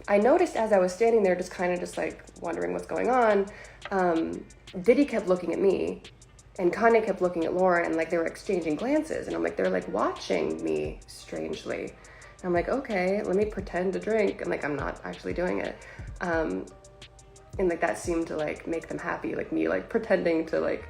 I noticed as I was standing there, just kind of just like wondering what's going on, Diddy kept looking at me and Kanye kept looking at Lauren, and like they were exchanging glances, and I'm like, they're like watching me strangely. And I'm like, okay, let me pretend to drink, and like I'm not actually doing it. And like that seemed to like make them happy, like me like pretending to like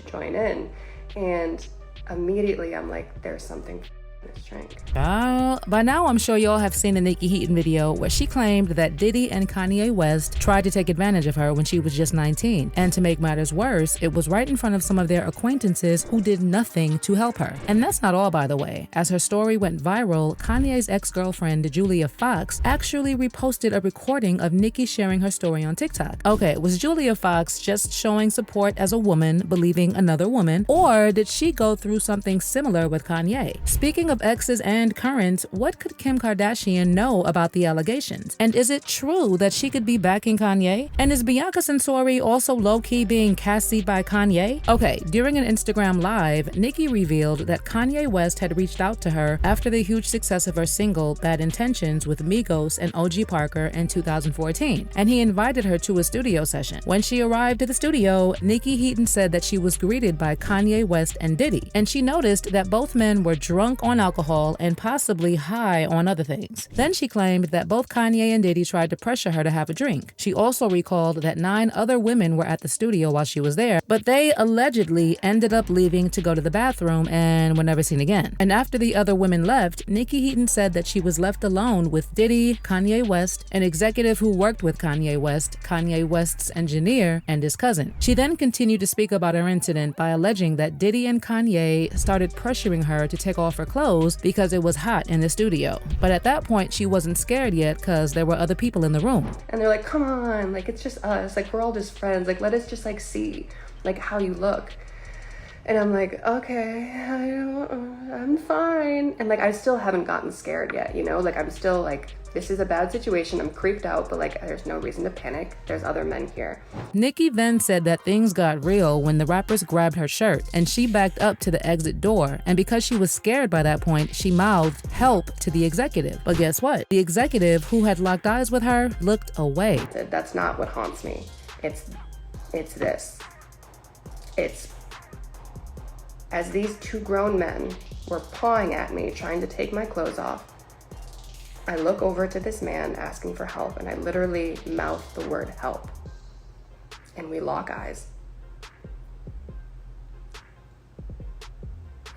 join in. And immediately I'm like, there's something in this drink. By now I'm sure y'all have seen the Niykee Heaton video where she claimed that Diddy and Kanye West tried to take advantage of her when she was just 19. And to make matters worse, it was right in front of some of their acquaintances who did nothing to help her. And that's not all, by the way. As her story went viral, Kanye's ex-girlfriend Julia Fox actually reposted a recording of Niykee sharing her story on TikTok. Okay, was Julia Fox just showing support as a woman believing another woman, or did she go through something similar with Kanye? Speaking of exes and current, what could Kim Kardashian know about the allegations? And is it true that she could be backing Kanye? And is Bianca Censori also low-key being cast-seed by Kanye? Okay, during an Instagram live, Niykee revealed that Kanye West had reached out to her after the huge success of her single Bad Intentions with Migos and OG Parker in 2014, and he invited her to a studio session. When she arrived at the studio, Niykee Heaton said that she was greeted by Kanye West and Diddy, and she noticed that both men were drunk on alcohol and possibly high on other things. Then she claimed that both Kanye and Diddy tried to pressure her to have a drink. She also recalled that 9 other women were at the studio while she was there, but they allegedly ended up leaving to go to the bathroom and were never seen again. And after the other women left, Niykee Heaton said that she was left alone with Diddy, Kanye West, an executive who worked with Kanye West's engineer, and his cousin. She then continued to speak about her incident by alleging that Diddy and Kanye started pressuring her to take off her clothes because it was hot in the studio. But at that point, she wasn't scared yet because there were other people in the room. And they're like, come on, like it's just us, like we're all just friends, like let us just like see like how you look. And I'm like, okay, I'm fine. And like I still haven't gotten scared yet, you know, like I'm still like, this is a bad situation, I'm creeped out, but like there's no reason to panic, there's other men here. Niykee then said that things got real when the rappers grabbed her shirt and she backed up to the exit door, and because she was scared by that point, she mouthed help to the executive. But guess what? The executive, who had locked eyes with her, looked away. That's not what haunts me. It's this. It's as these 2 grown men were pawing at me, trying to take my clothes off, I look over to this man asking for help, and I literally mouth the word help. And we lock eyes.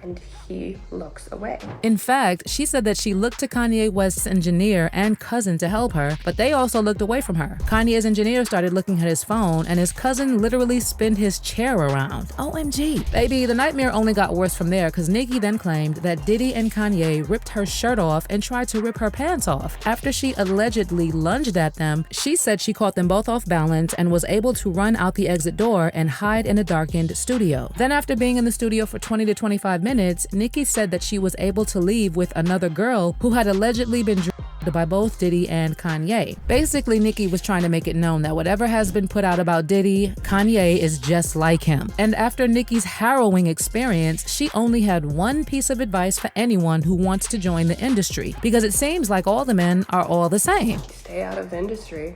And he looks away. In fact, she said that she looked to Kanye West's engineer and cousin to help her, but they also looked away from her. Kanye's engineer started looking at his phone, and his cousin literally spinned his chair around. OMG. Baby, the nightmare only got worse from there, because Niykee then claimed that Diddy and Kanye ripped her shirt off and tried to rip her pants off. After she allegedly lunged at them, she said she caught them both off balance and was able to run out the exit door and hide in a darkened studio. Then after being in the studio for 20 to 25 minutes, Niykee said that she was able to leave with another girl who had allegedly been drugged by both Diddy and Kanye. Basically, Niykee was trying to make it known that whatever has been put out about Diddy, Kanye is just like him. And after Nickee's harrowing experience, she only had one piece of advice for anyone who wants to join the industry, because it seems like all the men are all the same. Stay out of the industry.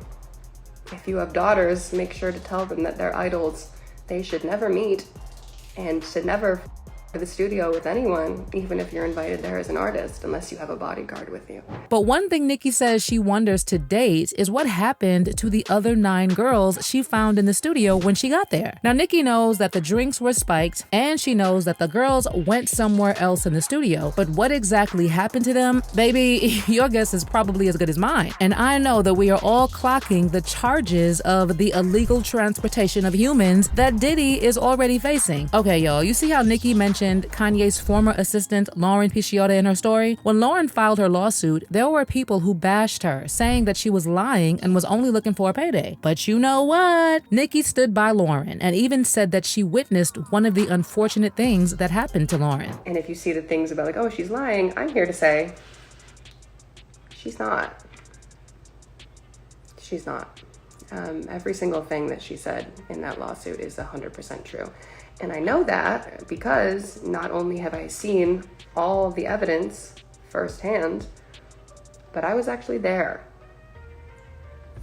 If you have daughters, make sure to tell them that they're idols. They should never meet and should never to the studio with anyone, even if you're invited there as an artist, unless you have a bodyguard with you. But one thing Niykee says she wonders to date is what happened to the other 9 girls she found in the studio when she got there. Now, Niykee knows that the drinks were spiked, and she knows that the girls went somewhere else in the studio. But what exactly happened to them? Baby, your guess is probably as good as mine. And I know that we are all clocking the charges of the illegal transportation of humans that Diddy is already facing. Okay, y'all, you see how Niykee mentioned Kanye's former assistant Lauren Pisciotta in her story? When Lauren filed her lawsuit, there were people who bashed her, saying that she was lying and was only looking for a payday. But you know what? Niykee stood by Lauren and even said that she witnessed one of the unfortunate things that happened to Lauren. And if you see the things about like, oh, she's lying, I'm here to say, she's not. She's not. Every single thing that she said in that lawsuit is 100% true. And I know that because not only have I seen all the evidence firsthand, but I was actually there.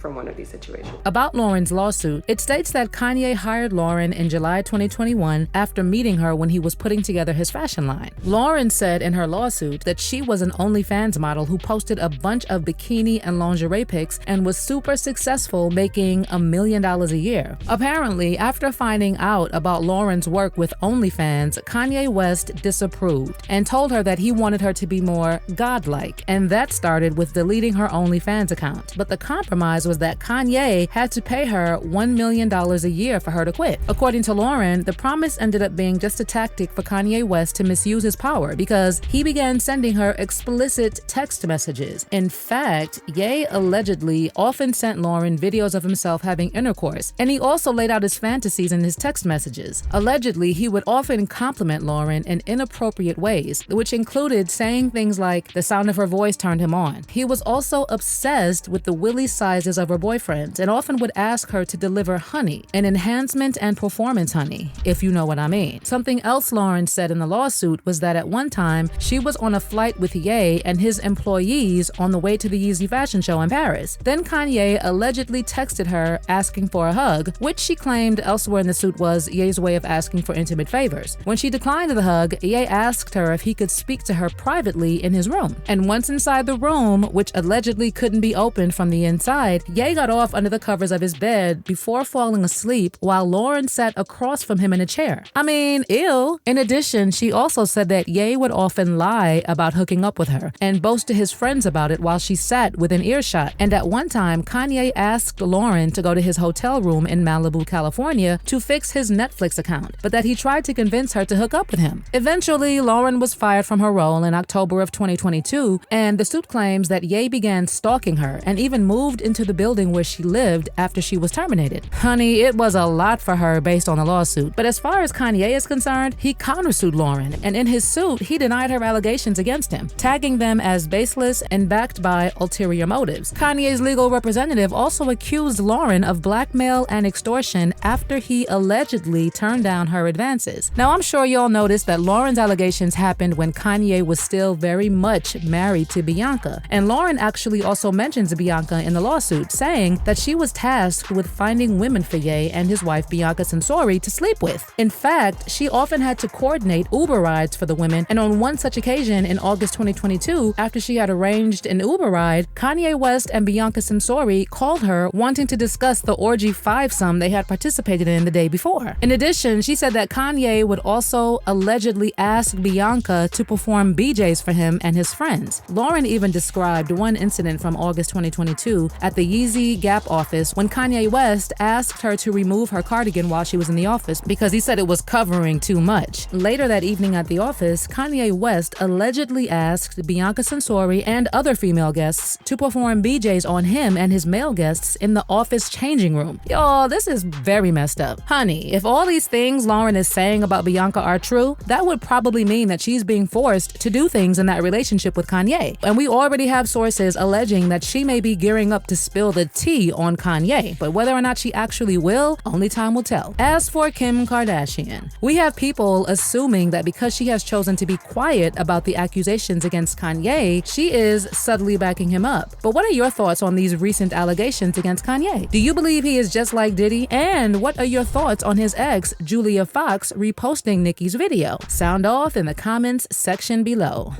from one of these situations. About Lauren's lawsuit, it states that Kanye hired Lauren in July 2021 after meeting her when he was putting together his fashion line. Lauren said in her lawsuit that she was an OnlyFans model who posted a bunch of bikini and lingerie pics and was super successful, making $1 million a year. Apparently, after finding out about Lauren's work with OnlyFans, Kanye West disapproved and told her that he wanted her to be more godlike, and that started with deleting her OnlyFans account. But the compromise was that Kanye had to pay her $1 million a year for her to quit. According to Lauren, the promise ended up being just a tactic for Kanye West to misuse his power because he began sending her explicit text messages. In fact, Ye allegedly often sent Lauren videos of himself having intercourse, and he also laid out his fantasies in his text messages. Allegedly, he would often compliment Lauren in inappropriate ways, which included saying things like the sound of her voice turned him on. He was also obsessed with the willy sizes of her boyfriends and often would ask her to deliver honey, an enhancement and performance honey, if you know what I mean. Something else Lauren said in the lawsuit was that at one time, she was on a flight with Ye and his employees on the way to the Yeezy fashion show in Paris. Then Kanye allegedly texted her asking for a hug, which she claimed elsewhere in the suit was Ye's way of asking for intimate favors. When she declined the hug, Ye asked her if he could speak to her privately in his room. And once inside the room, which allegedly couldn't be opened from the inside, Ye got off under the covers of his bed before falling asleep while Lauren sat across from him in a chair. I mean, ew. In addition, she also said that Ye would often lie about hooking up with her and boast to his friends about it while she sat within earshot. And at one time, Kanye asked Lauren to go to his hotel room in Malibu, California to fix his Netflix account, but that he tried to convince her to hook up with him. Eventually, Lauren was fired from her role in October of 2022, and the suit claims that Ye began stalking her and even moved into the building where she lived after she was terminated. Honey, it was a lot for her based on the lawsuit, but as far as Kanye is concerned, he countersued Lauren, and in his suit, he denied her allegations against him, tagging them as baseless and backed by ulterior motives. Kanye's legal representative also accused Lauren of blackmail and extortion after he allegedly turned down her advances. Now, I'm sure y'all noticed that Lauren's allegations happened when Kanye was still very much married to Bianca, and Lauren actually also mentions Bianca in the lawsuit, saying that she was tasked with finding women for Ye and his wife Bianca Censori to sleep with. In fact, she often had to coordinate Uber rides for the women, and on one such occasion in August 2022, after she had arranged an Uber ride, Kanye West and Bianca Censori called her wanting to discuss the orgy fivesome they had participated in the day before. In addition, she said that Kanye would also allegedly ask Bianca to perform BJs for him and his friends. Lauren even described one incident from August 2022 at the Yeezy Gap office when Kanye West asked her to remove her cardigan while she was in the office because he said it was covering too much. Later that evening at the office, Kanye West allegedly asked Bianca Censori and other female guests to perform BJs on him and his male guests in the office changing room. Y'all, this is very messed up. Honey, if all these things Lauren is saying about Bianca are true, that would probably mean that she's being forced to do things in that relationship with Kanye. And we already have sources alleging that she may be gearing up to spill the tea on Kanye, but whether or not she actually will, only time will tell. As for Kim Kardashian, we have people assuming that because she has chosen to be quiet about the accusations against Kanye, she is subtly backing him up. But what are your thoughts on these recent allegations against Kanye? Do you believe he is just like Diddy? And what are your thoughts on his ex, Julia Fox, reposting Nicki's video? Sound off in the comments section below.